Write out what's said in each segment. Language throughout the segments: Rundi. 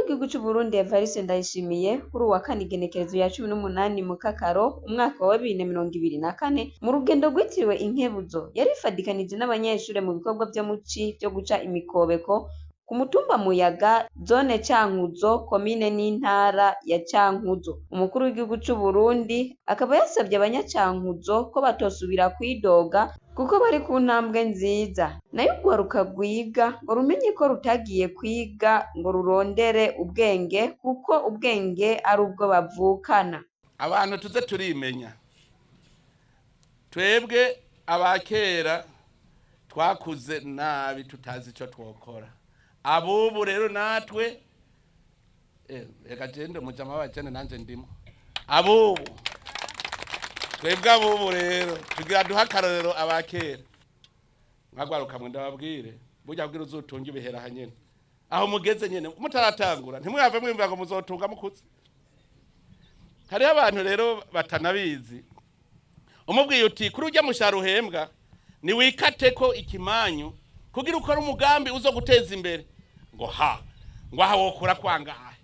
w'igihugu c'u Burundi Evariste Ndayishimiye kuri uwa kane igenekerezo ya 18 mu Kakaro umwaka wa 2024 mu rugendo rwitiriwe inkebuzo yarifadikanije n'abanyeshure mu bikorwa vyo muci vyo guca imikobeko ku mutumba Muyaga zone Cankuzo komine n'intara ya Cankuzo. Umukuru w'igihugu c'u Burundi akaba yasavye abanyacankuzo ko batosubira kwidoga kuko bari ku ntambwe nziza, nayo urwaruka rwiga ngo rumenye ko rutagiye kwiga ngo rurondere ubwenge kuko ubwenge ari ubwo bavukana. Abantu tuze turimenya, twebwe abakera twakuze nabi tutazi ico twokora. Abubu rero natwe reka gende mujama w'abajene nanje ndimo. Abubu twebwe abubu rero tugira duha akarorero abakera. Mwagwaruka mwe ndababwire burya bwira uzotunga ibihera hanyene. Aho mugeze nyene mutaratangura ntimwave mwimva ngo muzotunga mukuze. Hari abantu rero batanabizi. Umubwiye uti kuri ujya mushara uhembwa ni wikateko ikimanyu kugira ukora umugambi uzo guteza imbere ngo ngo aha wokura kwangahe.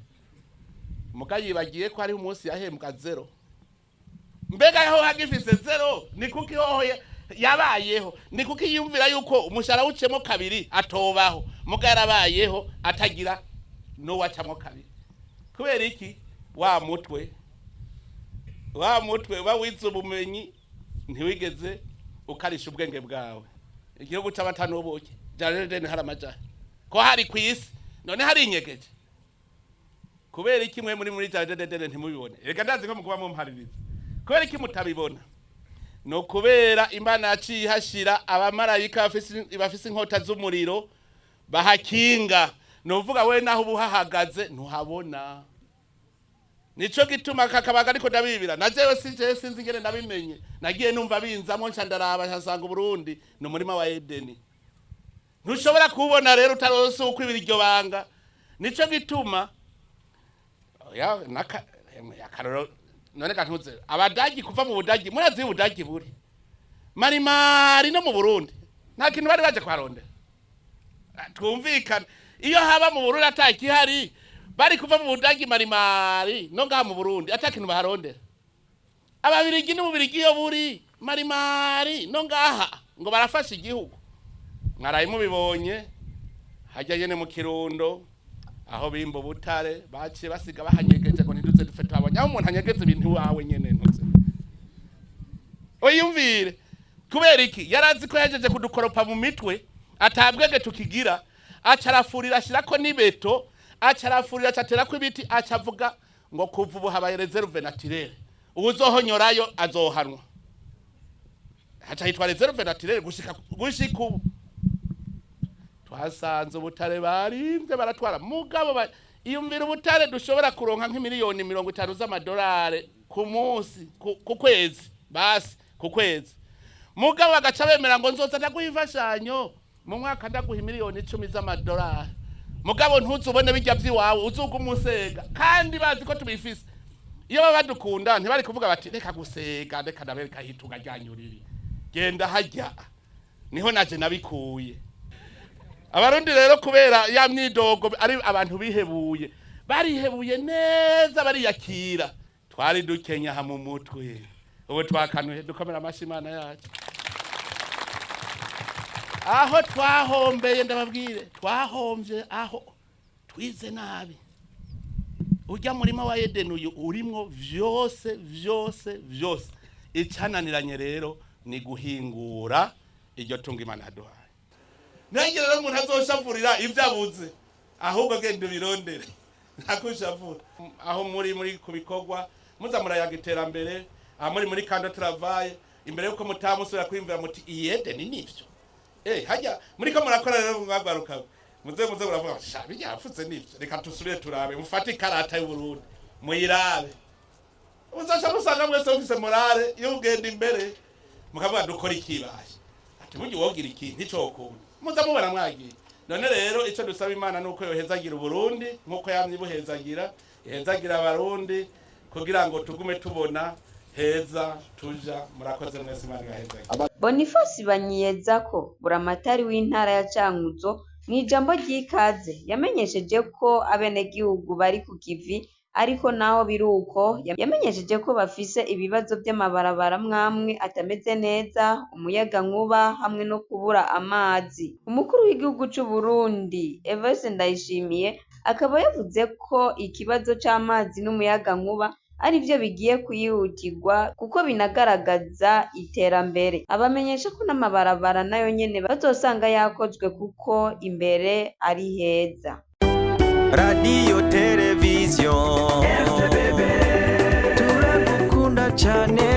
Mugayi bagiye ko ari umunsi yahembwa 0. Mbega yaho hagifise 0 ni kuki hoho yabayeho ni kuki yumvira yuko umushara ucemo kabiri atobaho mugarabayeho atagira no wacamo kabiri. Kubera iki wa mutwe bawize ubumenyi ntiwigeze ukarisha ubwenge bwawe. Igihugu c'abatanu ubuke jarene haramaja ko hari kwisi none hari inyegeje. Kubera iki mwe muri jarene ntimubibone? Reka ndazi ko mukuba mumpaririza. Kubera iki mutabibona? No kubera Imana yaciye hashira abamarayika bafise inkota z'umuriro bahakinga. Novuga we naho ubuhahagaze ntuhabona. Nico gituma kakabaga ariko ndabibira najewe sinzi ngene ndabimenye nagiye numva binzamo nca ndaraba hasanga Burundi no murima wa Edeni. Ntushobora kubona rero utarose uko ibiryo banga. Nico gituma akaroro none kantuze abadagi kuva mu budagi murazi ubudagi buri marimari no mu Burundi nta kintu bari baje kwaronde. Twumvikana iyo haba mu Burundi ataki hari bari kuva mu budagi marimari no ngaha mu Burundi atakintu baharondera. Ababirigi n'ububirigi yo buri marimari no ngaha ngo barafasha igihugu. Mwaraye mubibonye hajya yene mu Kirundo aho bimba Ubutare baciye basiga bahanyegeje ngo ntiduze dufete abanya aho umuntu hanyegeze ibintu wawe nyene ntuze. Oyumvire kubera iki yarazi ko yajeje kudukoropa mu mitwe atabwege tukigira acarafurira ashirako nibeto acarafurira acatera ko ibiti acavuga ngo kuva ubu habaye reserve naturelle uzohonyorayo azohanwa. Haca hitwa reserve naturelle gushika ubu twasanze Ubutare barimvye baratwara mugabo iyumvira Ubutare dushobora kuronka nk'imiliyoni 50 z'amadolari ku munsi ku kwezi basi ku kwezi. Mugabo bagaca bemera ngo nzoza ndaguhifashanyo mu mwaka ndaguha miliyoni 10 z'amadolari. Mugabo ntuzubone bijya vyiwawe uzuga umusega kandi bazi ko tubifise. Iyo babadukunda ntibari kuvuga bati reka gusega reka ndabereka hitunga ryanyuriri genda hajya niho naje nabikuye. Abarundi rero kubera ya myidogo ari abantu bihebuye barihebuye neza bariyakira twari dukenya ha mu mutwe ubu twakanuye dukomera amashimana yacu. Aho twahombeye ndababwire twahomvye aho twize nabi. Ujya murima wa Edeni uyu urimwo vyose icananiranye rero ni guhingura iryo tunga Imana yaduhaye. Nange rero umuntu azoshafurira ivyabuze ahubwo gende birondere ntakushavura. Aho muri kubikorwa muza murayaga iterambere muri kando travail imbere yuko mutamusubira kwimvira muti Edeni nivyo. Hajya muri ko murakora rero mwagaruka muze uravuga sha bijyafutse nivyo reka tusubire turabe mufate ikarata y'u Burundi muyirabe uzasha musanga mwese ofise morale yo ugenda imbere mukavuga dukora ikibaye ati buryo wogira iki nticokunda muza mubona mwagiye. None rero ico dusaba Imana nuko yohezagira Burundi nkuko yamye buhezagira ihezagira abarundi kugira ngo tugume tubona heza tuja. Murakoze mwese Imana igahezagira. Boniface Banyiyezako buramatari w'intara ya Cankuzo Mw'ijambo ry'ikaze yamenyesheje ko abenegihugu bari ku kivi, ariko naho biruko yamenyesheje ko bafise ibibazo vy'amabarabara mwamwe atameze neza, umuyagankuba hamwe no kubura amazi. Umukuru w'igihugu c'u Burundi Evariste Ndayishimiye akaba yavuze ko ikibazo c'amazi n'umuyagankuba arivyo bigiye kwihutirwa kuko binagaragaza iterambere. Abamenyesha ko n'amabarabara nayo nyene bazosanga yakozwe kuko imbere ari heza. Radio televiziyo turagukunda cane.